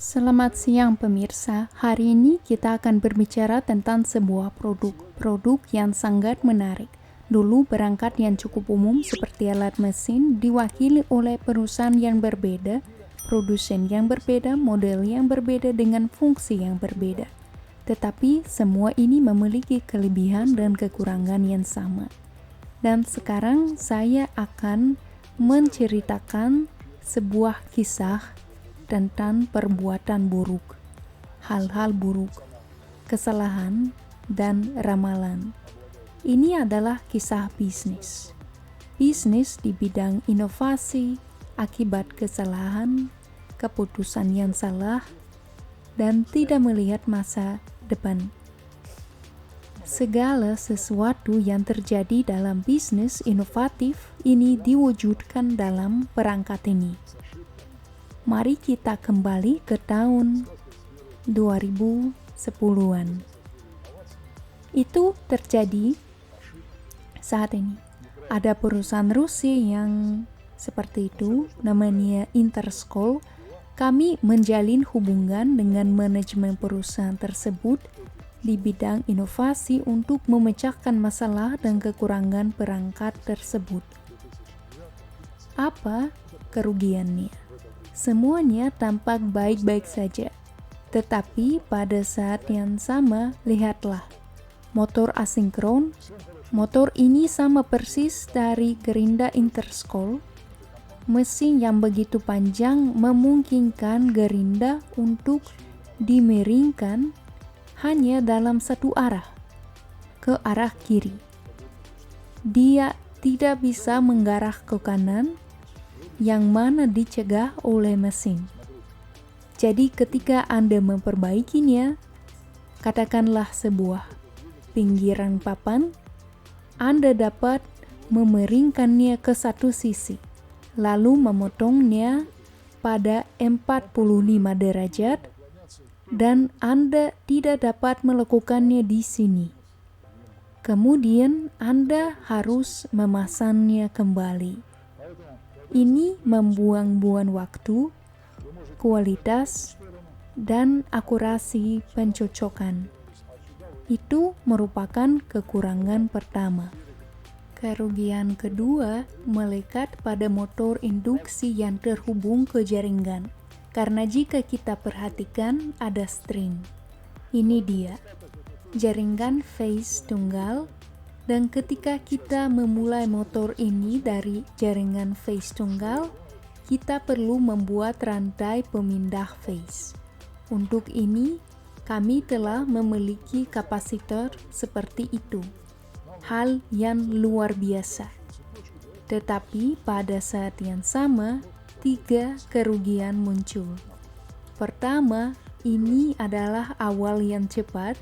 Selamat siang pemirsa, hari ini kita akan berbicara tentang sebuah produk yang sangat menarik. Dulu perangkat yang cukup umum seperti alat mesin diwakili oleh perusahaan yang berbeda, produsen yang berbeda, model yang berbeda dengan fungsi yang berbeda. Tetapi semua ini memiliki kelebihan dan kekurangan yang sama. Dan sekarang saya akan menceritakan sebuah kisah tentang perbuatan buruk, hal-hal buruk, kesalahan, dan ramalan. Ini adalah kisah bisnis. Bisnis di bidang inovasi, akibat kesalahan, keputusan yang salah, dan tidak melihat masa depan. Segala sesuatu yang terjadi dalam bisnis inovatif ini diwujudkan dalam perangkat ini. Mari kita kembali ke tahun 2010-an. Itu terjadi saat ini. Ada perusahaan Rusia yang seperti itu, namanya Interscroll. Kami menjalin hubungan dengan manajemen perusahaan tersebut di bidang inovasi untuk memecahkan masalah dan kekurangan perangkat tersebut. Apa kerugiannya? Semuanya tampak baik-baik saja. Tetapi pada saat yang sama, lihatlah. Motor asinkron. Motor ini sama persis dari gerinda Interscroll. Mesin yang begitu panjang memungkinkan gerinda untuk dimiringkan hanya dalam satu arah, ke arah kiri. Dia tidak bisa menggarah ke kanan, yang mana dicegah oleh mesin. Jadi ketika Anda memperbaikinya, katakanlah sebuah pinggiran papan, Anda dapat memeringkannya ke satu sisi, lalu memotongnya pada 45 derajat, dan Anda tidak dapat melakukannya di sini. Kemudian Anda harus memasangnya kembali. Ini membuang-buang waktu, kualitas, dan akurasi pencocokan. Itu merupakan kekurangan pertama. Kerugian kedua melekat pada motor induksi yang terhubung ke jaringan. Karena jika kita perhatikan ada string. Ini dia, jaringan phase tunggal. Dan ketika kita memulai motor ini dari jaringan phase tunggal, kita perlu membuat rantai pemindah phase. Untuk ini, kami telah memiliki kapasitor seperti itu. Hal yang luar biasa. Tetapi pada saat yang sama, 3 kerugian muncul. Pertama, ini adalah awal yang cepat.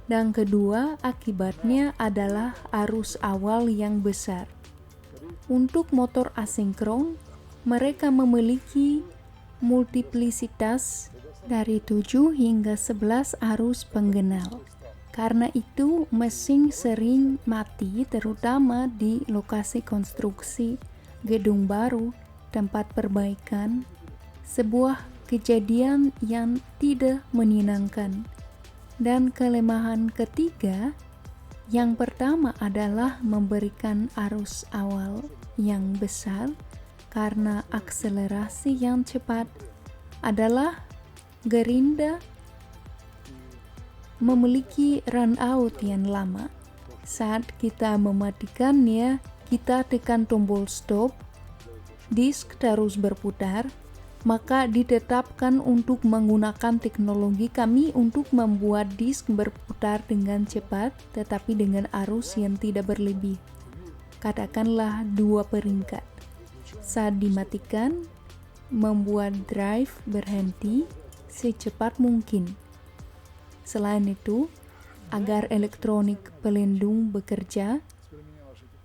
Dan kedua, akibatnya adalah arus awal yang besar. Untuk motor asinkron, mereka memiliki multiplisitas dari 7 hingga 11 arus penggenal. Karena itu, mesin sering mati terutama di lokasi konstruksi gedung baru, tempat perbaikan, sebuah kejadian yang tidak menyenangkan. Dan kelemahan ketiga, yang pertama adalah memberikan arus awal yang besar karena akselerasi yang cepat adalah gerinda memiliki run out yang lama. Saat kita mematikannya, kita tekan tombol stop, disk terus berputar, maka ditetapkan untuk menggunakan teknologi kami untuk membuat disk berputar dengan cepat tetapi dengan arus yang tidak berlebih. Katakanlah 2 peringkat. Saat dimatikan, membuat drive berhenti secepat mungkin. Selain itu, agar elektronik pelindung bekerja,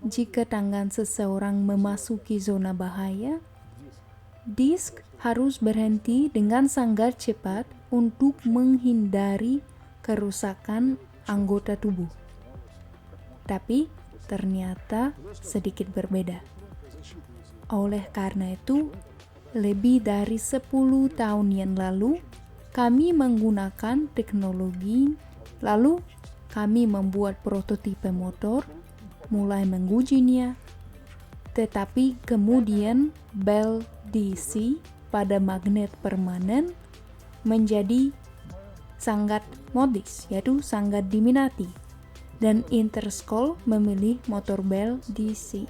jika tangan seseorang memasuki zona bahaya, disk harus berhenti dengan sangat cepat untuk menghindari kerusakan anggota tubuh. Tapi ternyata sedikit berbeda. Oleh karena itu, lebih dari 10 tahun yang lalu, Kami menggunakan teknologi, lalu kami membuat prototipe motor, mulai mengujinya, tetapi kemudian bel DC pada magnet permanen menjadi sangat modis, yaitu sangat diminati, dan Interschool memilih motor bel DC.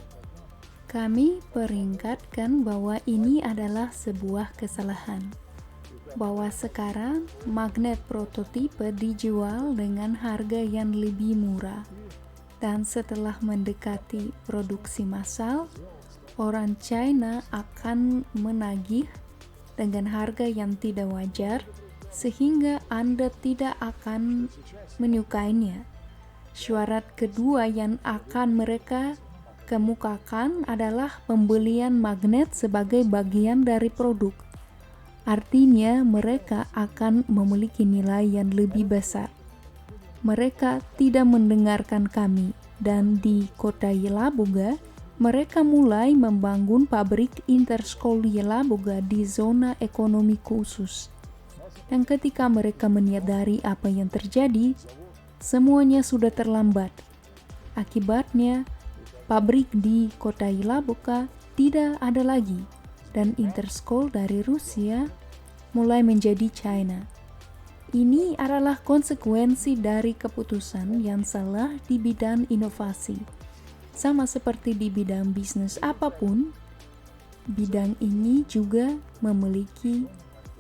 Kami peringatkan bahwa ini adalah sebuah kesalahan, bahwa sekarang magnet prototipe dijual dengan harga yang lebih murah, dan setelah mendekati produksi massal, orang China akan menagih dengan harga yang tidak wajar, sehingga Anda tidak akan menyukainya. Syarat kedua yang akan mereka kemukakan adalah pembelian magnet sebagai bagian dari produk. Artinya mereka akan memiliki nilai yang lebih besar. Mereka tidak mendengarkan kami, dan di kota Yelabuga, mereka mulai membangun pabrik Interschool Yelabuga di zona ekonomi khusus. Dan ketika mereka menyadari apa yang terjadi, semuanya sudah terlambat. Akibatnya, pabrik di kota Yelabuga tidak ada lagi, dan Interschool dari Rusia mulai menjadi China. Ini adalah konsekuensi dari keputusan yang salah di bidang inovasi. Sama seperti di bidang bisnis apapun, bidang ini juga memiliki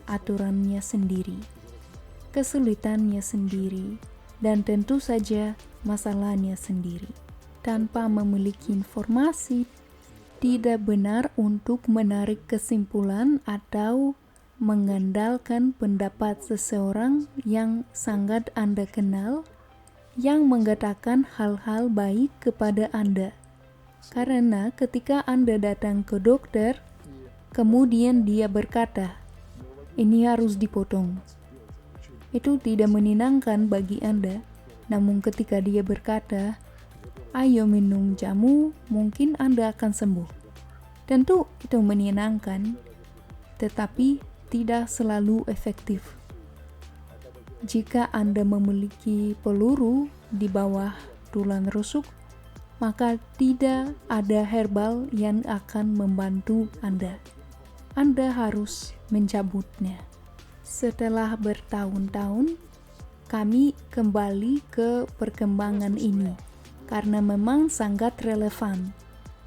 aturannya sendiri, kesulitannya sendiri, dan tentu saja masalahnya sendiri. Tanpa memiliki informasi, tidak benar untuk menarik kesimpulan atau mengandalkan pendapat seseorang yang sangat Anda kenal, yang mengatakan hal-hal baik kepada Anda. Karena ketika Anda datang ke dokter, kemudian dia berkata, "Ini harus dipotong." Itu tidak menyenangkan bagi Anda. Namun ketika dia berkata, "Ayo minum jamu, mungkin Anda akan sembuh." Tentu itu menyenangkan, tetapi tidak selalu efektif. Jika Anda memiliki peluru di bawah tulang rusuk, maka tidak ada herbal yang akan membantu Anda. Anda harus mencabutnya. Setelah bertahun-tahun, kami kembali ke perkembangan ini karena memang sangat relevan.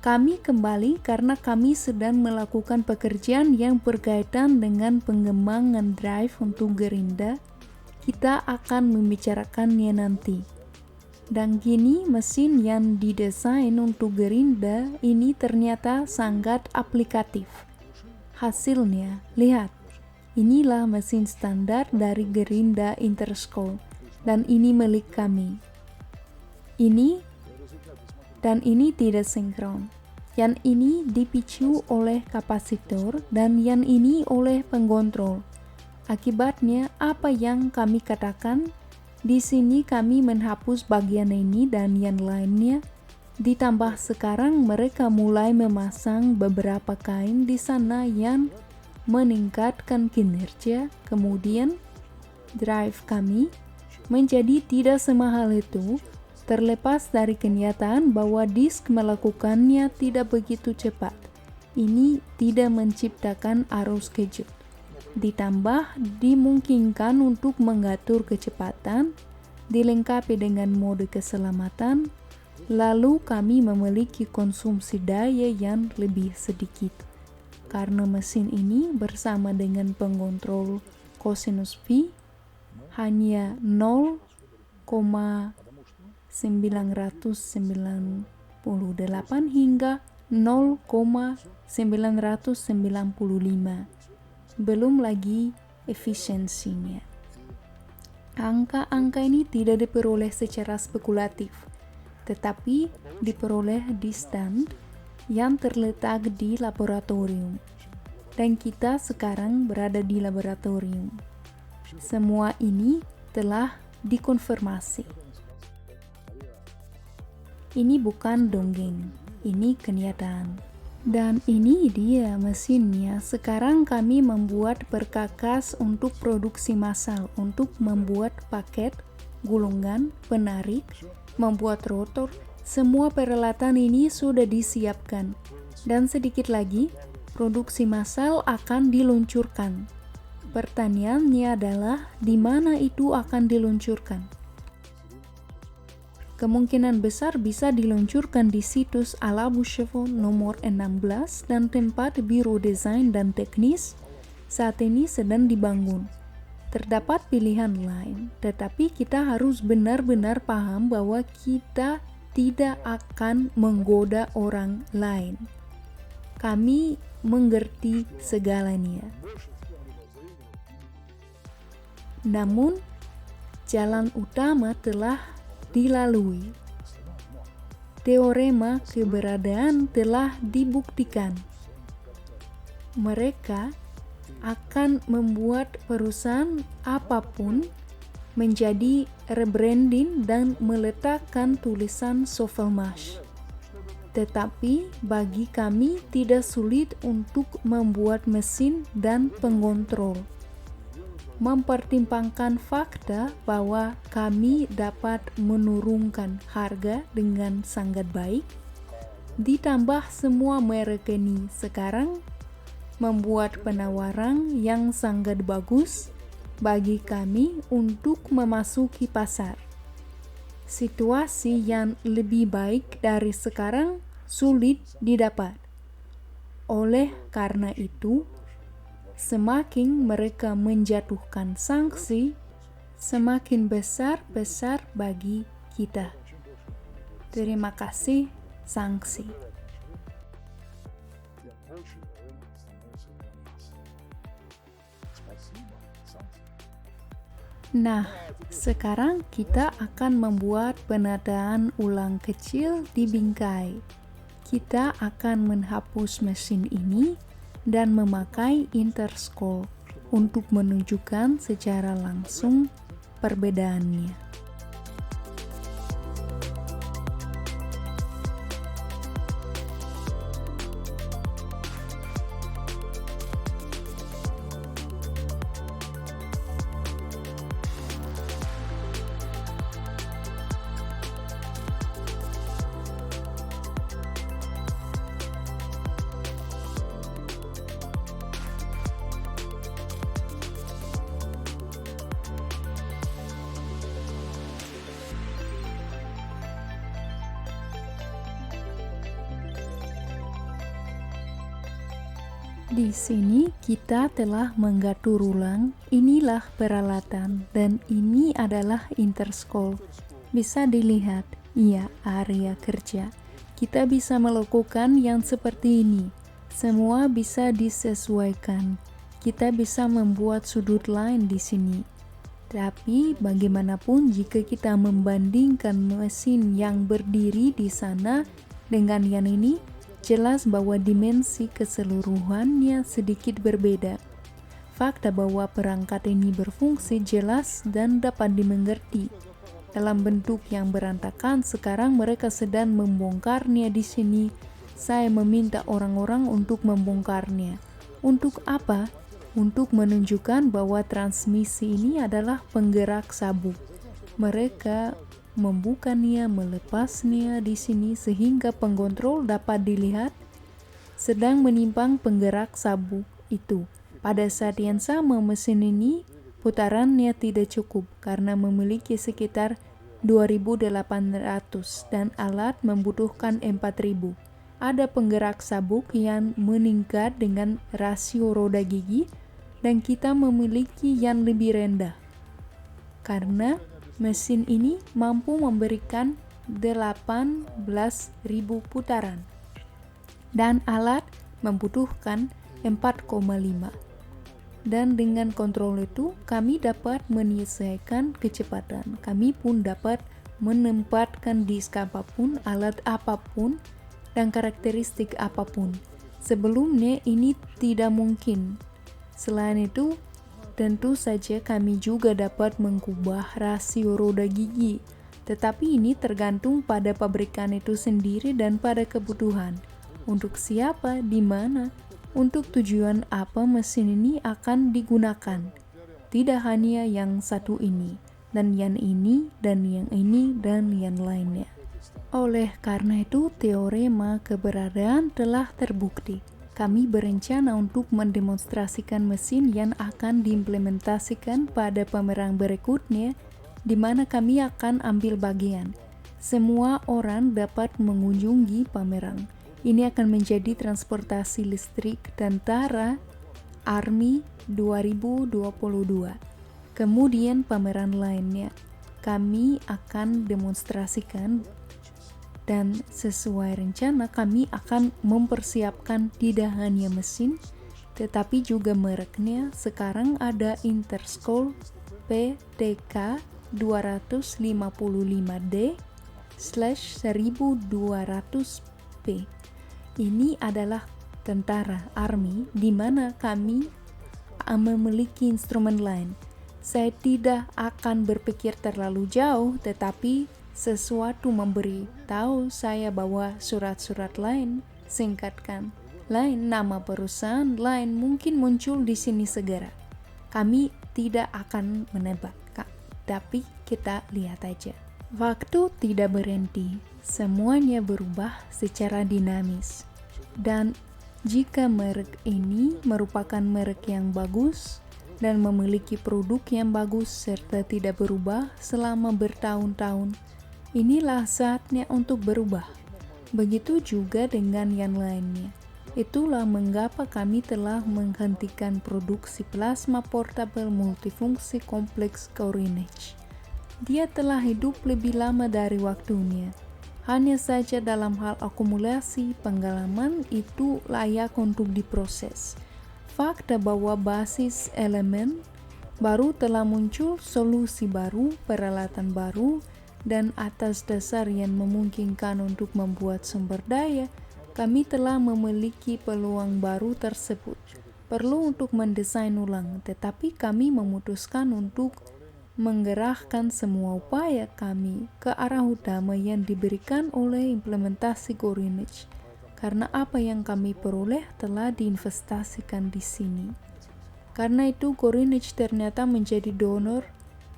Kami kembali karena kami sedang melakukan pekerjaan yang berkaitan dengan pengembangan drive untuk gerinda. Kita akan membicarakannya nanti. Dan kini mesin yang didesain untuk gerinda ini ternyata sangat aplikatif. Hasilnya, lihat. Inilah mesin standar dari gerinda Interschool, dan ini milik kami. Ini tidak sinkron. Yang ini dipicu oleh kapasitor dan yang ini oleh pengontrol. Akibatnya, apa yang kami katakan, di sini kami menghapus bagian ini dan yang lainnya. Ditambah sekarang mereka mulai memasang beberapa kain di sana yang meningkatkan kinerja. Kemudian, drive kami menjadi tidak semahal itu, terlepas dari kenyataan bahwa disk melakukannya tidak begitu cepat. Ini tidak menciptakan arus kejut. Ditambah dimungkinkan untuk mengatur kecepatan, dilengkapi dengan mode keselamatan, lalu kami memiliki konsumsi daya yang lebih sedikit. Karena mesin ini bersama dengan pengontrol cosinus phi hanya 0,998 hingga 0,995. Belum lagi efisiensinya. Angka-angka ini tidak diperoleh secara spekulatif, tetapi diperoleh di stand yang terletak di laboratorium. Dan kita sekarang berada di laboratorium. Semua ini telah dikonfirmasi. Ini bukan dongeng, ini kenyataan. Dan ini dia mesinnya. Sekarang kami membuat perkakas untuk produksi massal, untuk membuat paket, gulungan, penarik, membuat rotor. Semua peralatan ini sudah disiapkan. Dan sedikit lagi, produksi massal akan diluncurkan. Pertanyaannya adalah di mana itu akan diluncurkan? Kemungkinan besar bisa diluncurkan di situs Ala-Bushevon nomor 16 dan tempat Biro Desain dan Teknis saat ini sedang dibangun. Terdapat pilihan lain, tetapi kita harus benar-benar paham bahwa kita tidak akan menggoda orang lain. Kami mengerti segalanya. Namun, jalan utama telah dilalui. Teorema keberadaan telah dibuktikan. Mereka akan membuat perusahaan apapun menjadi rebranding dan meletakkan tulisan Sovelmash. Tetapi bagi kami tidak sulit untuk membuat mesin dan pengontrol. Mempertimbangkan fakta bahwa kami dapat menurunkan harga dengan sangat baik, ditambah semua merek ini sekarang membuat penawaran yang sangat bagus bagi kami untuk memasuki pasar. Situasi yang lebih baik dari sekarang sulit didapat. Oleh karena itu, semakin mereka menjatuhkan sanksi, semakin besar bagi kita. Terima kasih, sanksi. Nah, sekarang kita akan membuat penataan ulang kecil di bingkai. Kita akan menghapus mesin ini dan memakai interscroll untuk menunjukkan secara langsung perbedaannya. Di sini kita telah mengatur ulang, inilah peralatan dan ini adalah interscroll. Bisa dilihat, iya area kerja. Kita bisa melakukan yang seperti ini. Semua bisa disesuaikan. Kita bisa membuat sudut line di sini. Tapi bagaimanapun jika kita membandingkan mesin yang berdiri di sana dengan yang ini, jelas bahwa dimensi keseluruhannya sedikit berbeda. Fakta bahwa perangkat ini berfungsi jelas dan dapat dimengerti. Dalam bentuk yang berantakan, sekarang mereka sedang membongkarnya di sini. Saya meminta orang-orang untuk membongkarnya. Untuk apa? Untuk menunjukkan bahwa transmisi ini adalah penggerak sabuk. Mereka membukanya, melepasnya di sini sehingga pengontrol dapat dilihat sedang menimpang penggerak sabuk itu. Pada saat yang sama mesin ini putarannya tidak cukup karena memiliki sekitar 2.800 dan alat membutuhkan 4.000. Ada penggerak sabuk yang meningkat dengan rasio roda gigi dan kita memiliki yang lebih rendah. Karena mesin ini mampu memberikan 18.000 putaran dan alat membutuhkan 4,5. Dan dengan kontrol itu kami dapat menyesuaikan kecepatan. Kami pun dapat menempatkan disk apapun, alat apapun, dan karakteristik apapun. Sebelumnya ini tidak mungkin. Selain itu, tentu saja kami juga dapat mengubah rasio roda gigi, tetapi ini tergantung pada pabrikan itu sendiri dan pada kebutuhan. untuk siapa, di mana, untuk tujuan apa mesin ini akan digunakan. Tidak hanya yang satu ini, dan yang ini, dan yang ini, dan yang lainnya. Oleh karena itu, teorema keberadaan telah terbukti. Kami berencana untuk mendemonstrasikan mesin yang akan diimplementasikan pada pameran berikutnya, di mana kami akan ambil bagian. Semua orang dapat mengunjungi pameran. Ini akan menjadi transportasi listrik tentara Army 2022. Kemudian pameran lainnya, kami akan demonstrasikan dan sesuai rencana kami akan mempersiapkan tidak hanya mesin, tetapi juga mereknya. Sekarang ada Interscoll PTK 255D/1200P. Ini adalah tentara Army di mana kami memiliki instrumen lain. Saya tidak akan berpikir terlalu jauh, tetapi sesuatu memberitahu saya bahwa surat-surat lain, singkatkan lain, nama perusahaan lain mungkin muncul di sini segera. Kami tidak akan menebak, tapi kita lihat aja. Waktu tidak berhenti, semuanya berubah secara dinamis. Dan jika merek ini merupakan merek yang bagus dan memiliki produk yang bagus serta tidak berubah selama bertahun-tahun, inilah saatnya untuk berubah. Begitu juga dengan yang lainnya. Itulah mengapa kami telah menghentikan produksi plasma portable multifungsi kompleks Corinage. Dia telah hidup lebih lama dari waktunya. Hanya saja dalam hal akumulasi pengalaman itu layak untuk diproses. Fakta bahwa basis elemen baru telah muncul, solusi baru, peralatan baru, dan atas dasar yang memungkinkan untuk membuat sumber daya, kami telah memiliki peluang baru tersebut. Perlu untuk mendesain ulang, tetapi kami memutuskan untuk menggerakkan semua upaya kami ke arah utama yang diberikan oleh implementasi Corinage, karena apa yang kami peroleh telah diinvestasikan di sini. Karena itu, Corinage ternyata menjadi donor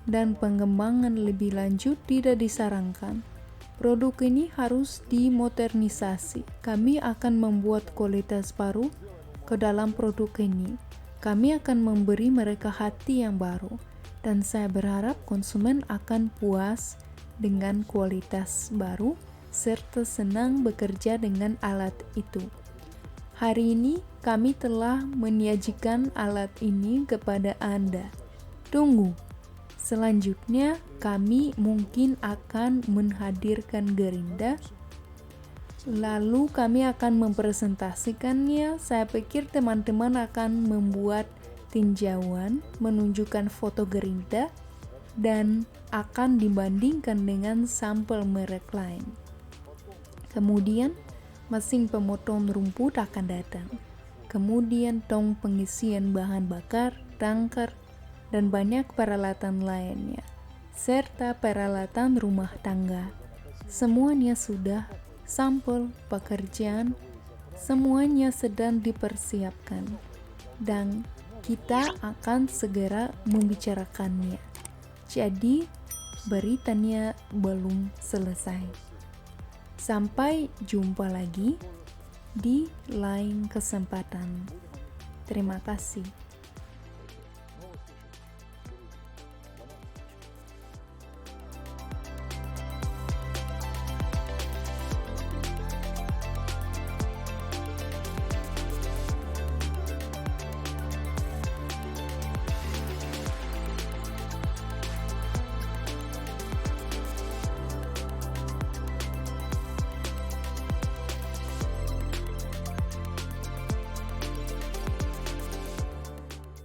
dan pengembangan lebih lanjut tidak disarankan. Produk ini harus dimodernisasi. Kami akan membuat kualitas baru ke dalam produk ini. Kami akan memberi mereka hati yang baru, dan saya berharap konsumen akan puas dengan kualitas baru serta senang bekerja dengan alat itu. Hari ini kami telah menyajikan alat ini kepada Anda. Tunggu. Selanjutnya, kami mungkin akan menghadirkan gerinda, lalu kami akan mempresentasikannya. Saya pikir teman-teman akan membuat tinjauan, menunjukkan foto gerinda, dan akan dibandingkan dengan sampel merek lain. Kemudian, mesin pemotong rumput akan datang. Kemudian, tong pengisian bahan bakar, tangkar, dan banyak peralatan lainnya, serta peralatan rumah tangga. Semuanya sudah, sampel pekerjaan, semuanya sedang dipersiapkan, dan kita akan segera membicarakannya. Jadi, beritanya belum selesai. Sampai jumpa lagi di lain kesempatan. Terima kasih.